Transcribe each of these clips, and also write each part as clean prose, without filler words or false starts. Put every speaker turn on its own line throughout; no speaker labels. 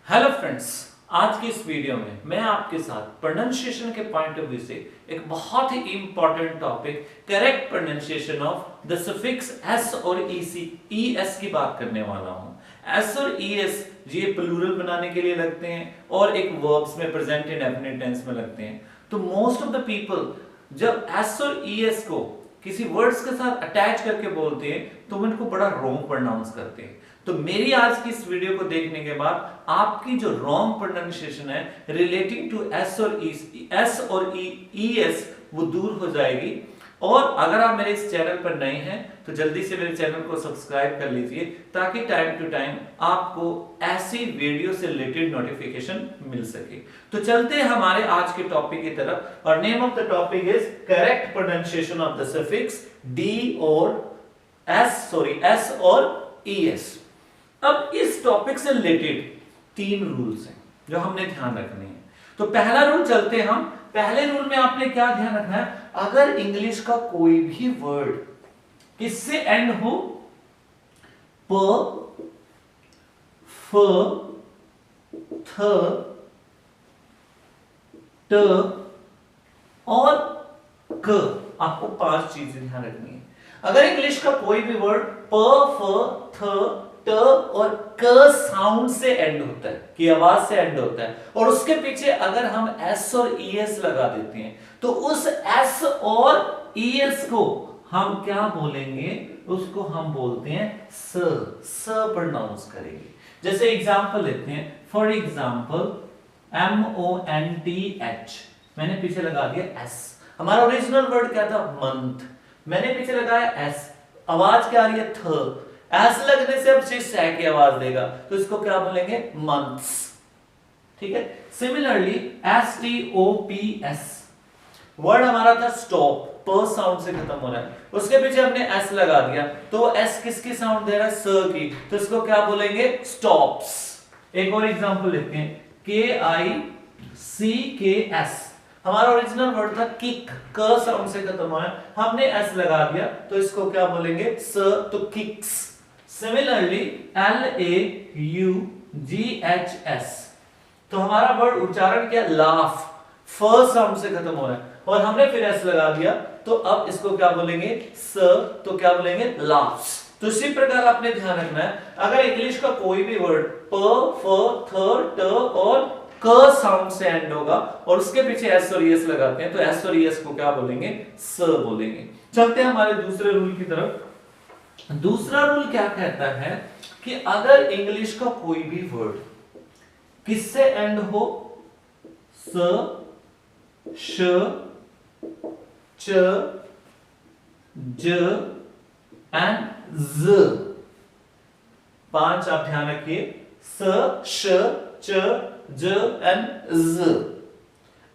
Hello friends, आज की इस वीडियो में मैं आपके साथ प्रोनाउंसिएशन के पॉइंट ऑफ व्यू से एक बहुत ही important topic correct pronunciation of the suffix S और ईएस की बात करने वाला हूं। एस और ईएस ये प्लूरल बनाने के लिए लगते हैं और एक वर्ब्स में प्रेजेंट इंडेफिनिट टेंस में लगते हैं। तो मोस्ट ऑफ द पीपल जब एस और ईएस को किसी वर्ड्स के साथ अटैच करके बोलते हैं तो वो इनको बड़ा रॉन्ग प्रोनाउंस करते हैं। तो मेरी आज की इस वीडियो को देखने के बाद आपकी जो रॉन्ग प्रोनाउंसिएशन है रिलेटिंग टू एस और ईएस वो दूर हो जाएगी। और अगर आप मेरे इस चैनल पर नए हैं तो जल्दी से मेरे चैनल को सब्सक्राइब कर लीजिए ताकि टाइम टू टाइम आपको ऐसी वीडियो से रिलेटेड नोटिफिकेशन मिल सके। तो चलते हैं हमारे आज के टॉपिक की तरफ और name of the topic is correct pronunciation of the suffix D और एस और ईएस। अब इस टॉपिक से रिलेटेड 3 रूल्स हैं जो हमने ध्यान रखने हैं। तो पहला रूल चलते हैं हम। पहले रूल में आपने क्या ध्यान रखना है, अगर इंग्लिश का कोई भी वर्ड किससे एंड हो, प, फ, थ, ट और क, आपको 5 चीजें ध्यान रखनी है। अगर इंग्लिश का कोई भी वर्ड प, फ, थ, ट और क साउंड से एंड होता है, की आवाज से एंड होता है, और उसके पीछे अगर हम एस और ईएस लगा देते हैं तो उस एस और ईएस को हम क्या बोलेंगे, उसको हम बोलते हैं स प्रोनाउंस करेंगे। जैसे एग्जांपल लेते हैं, फॉर एग्जांपल MONTH, मैंने पीछे लगा दिया एस। हमारा ओरिजिनल वर्ड क्या था, मंथ, मैंने पीछे लगाया एस, आवाज क्या आ रही है, थ, एस लगने से अब स की आवाज देगा तो इसको क्या बोलेंगे, मंथ्स। ठीक है। सिमिलरली STOPS वर्ड हमारा था स्टॉप, प साउंड से खत्म हो रहा है, उसके पीछे हमने एस लगा दिया तो एस किसकी साउंड दे रहा है, स की, तो इसको क्या बोलेंगे, स्टॉप्स। एक और एग्जांपल लेते हैं, KICKS, हमारा ओरिजिनल वर्ड था किक, क साउंड से खत्म हो रहा है, हमने एस लगा दिया तो इसको क्या बोलेंगे, स, तो किक्स। सिमिलरली LAUGHS, तो हमारा वर्ड उच्चारण क्या, लाफ, फ साउंड से खत्म हो रहा है और हमने फिर एस लगा दिया तो अब इसको क्या बोलेंगे, स, तो क्या बोलेंगे, लाफ्स। तो इसी प्रकार आपने ध्यान रखना है, अगर इंग्लिश का कोई भी वर्ड प, फ, थ, ट और क साउंड से एंड होगा और उसके पीछे एस और ईएस लगाते हैं तो एस और ईएस को क्या बोलेंगे, स बोलेंगे। चलते हैं हमारे दूसरे रूल की तरफ। दूसरा रूल क्या कहता है कि अगर इंग्लिश का कोई भी वर्ड किससे एंड हो, स, श, च, ज एंड ज, 5 आप ध्यान रखिए, स, श, च, ज एंड ज।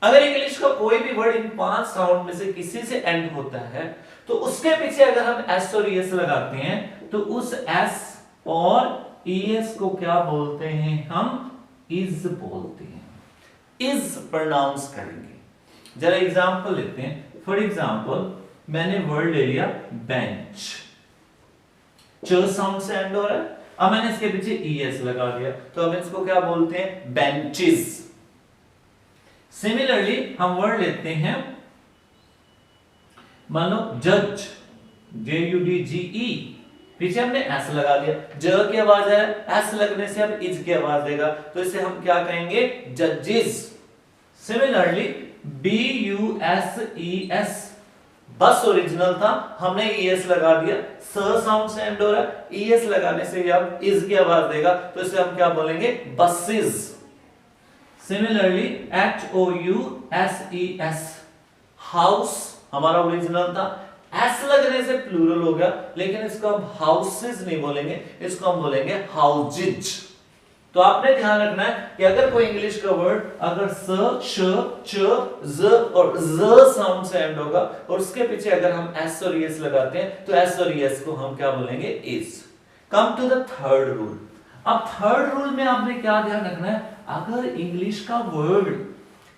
अगर इंग्लिश का कोई भी वर्ड इन 5 साउंड में से किसी से एंड होता है तो उसके पीछे अगर हम एस और ईएस लगाते हैं तो उस एस और ईएस को क्या बोलते हैं, हम इज बोलते हैं, इज प्रोनाउंस करेंगे। जरा एग्जांपल लेते हैं। फॉर एग्जांपल मैंने वर्ड ले लिया बेंच, च साउंड से एंड हो रहा है, अब मैंने इसके पीछे ईएस लगा दिया तो अब इसको क्या बोलते हैं, बेंचेस। सिमिलरली हम वर्ड लेते हैं, मान लो जज, JUDGE, पीछे हमने एस लगा दिया, ज की आवाज है, एस लगने से अब इज की आवाज देगा तो इसे हम क्या कहेंगे, जजेस। सिमिलरली BUSES, बस ओरिजिनल था, हमने ईएस लगा दिया, स साउंड से एंड हो रहा है, ईएस लगाने से अब इज की आवाज देगा तो इसे हम क्या बोलेंगे, बसेस। सिमिलरली HOUSES, हाउस, हमारा ओरिजिनल था, एस लगने से प्लूरल हो गया लेकिन इसको हम हाउसेस नहीं बोलेंगे, इसको हम बोलेंगे हाउजेज। तो आपने ध्यान रखना है कि अगर कोई इंग्लिश का वर्ड अगर स, श, च, ज और ज साउंड से एंड होगा और उसके पीछे अगर हम एस और ईएस लगाते हैं तो एस और ईएस को हम क्या बोलेंगे, is. Come to the third rule. अब थर्ड रूल में आपने क्या ध्यान रखना है, अगर इंग्लिश का वर्ड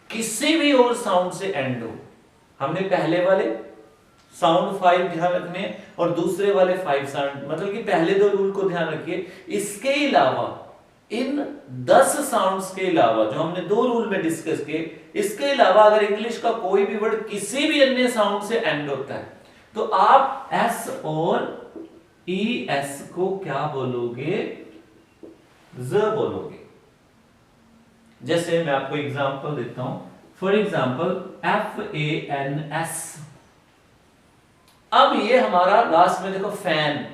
किसी भी और साउंड से एंड हो, हमने पहले वाले साउंड 5 ध्यान रखने और दूसरे वाले 5 साउंड, मतलब कि पहले 2 रूल को ध्यान रखिए। इसके अलावा इन 10 साउंड्स के अलावा जो हमने 2 रूल में डिस्कस किए, इसके अलावा अगर इंग्लिश का कोई भी वर्ड किसी भी अन्य साउंड से एंड होता है तो आप एस और ई एस को क्या बोलोगे? ज बोलोगे। जैसे मैं आपको एग्जांपल देता हूं, फॉर एग्जांपल FANS। अब ये हमारा लास्ट में देखो फैन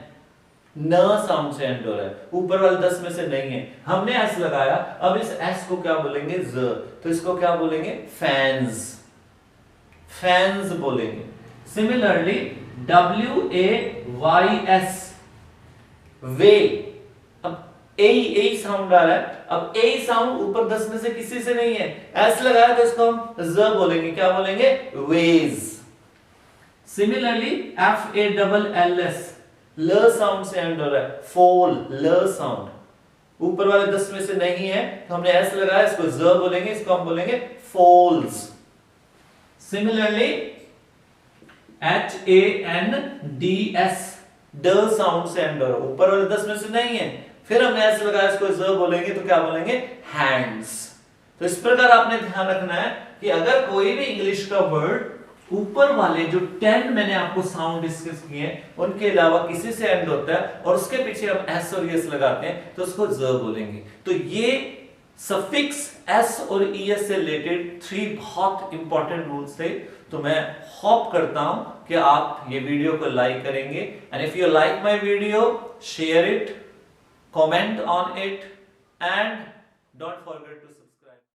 न साउंड से एंड हो रहा है, ऊपर वाले 10 में से नहीं है, हमने एस लगाया, अब इस एस को क्या बोलेंगे? ज। तो इसको क्या बोलेंगे? फैंस। फैंस बोलेंगे। सिमिलरली WAYS वे। अब ए साउंड आ रहा है, अब ए साउंड ऊपर 10 में से किसी से नहीं है, एस लगाया तो इसको हम ज बोलेंगे, क्या बोलेंगे? वेज। सिमिलरली FALLS ल साउंड से एंड हो रहा है, फॉल, ल साउंड, ऊपर वाले 10 में से नहीं है तो हमने एस लगाया, इसको ज बोलेंगे, इसको हम बोलेंगे फॉल्स। सिमिलरली HANDS ड साउंड से एंड हो रहा है, ऊपर वाले 10 में से नहीं है, फिर हमने एस लगाया, इसको ज बोलेंगे तो क्या बोलेंगे? हैंड्स। तो इस प्रकार आपने ध्यान रखना है कि अगर कोई भी इंग्लिश का वर्ड ऊपर वाले जो 10 मैंने आपको साउंड डिस्कस किए उनके अलावा किसी से एंड होता है और उसके पीछे हम एस और एस लगाते हैं तो उसको ज बोलेंगे। तो ये सफिक्स एस और ईएस से रिलेटेड 3 बहुत इंपॉर्टेंट रूल्स थे। तो मैं होप करता हूं कि आप ये वीडियो को लाइक करेंगे, and if you like my video, share it, comment on it, and don't forget to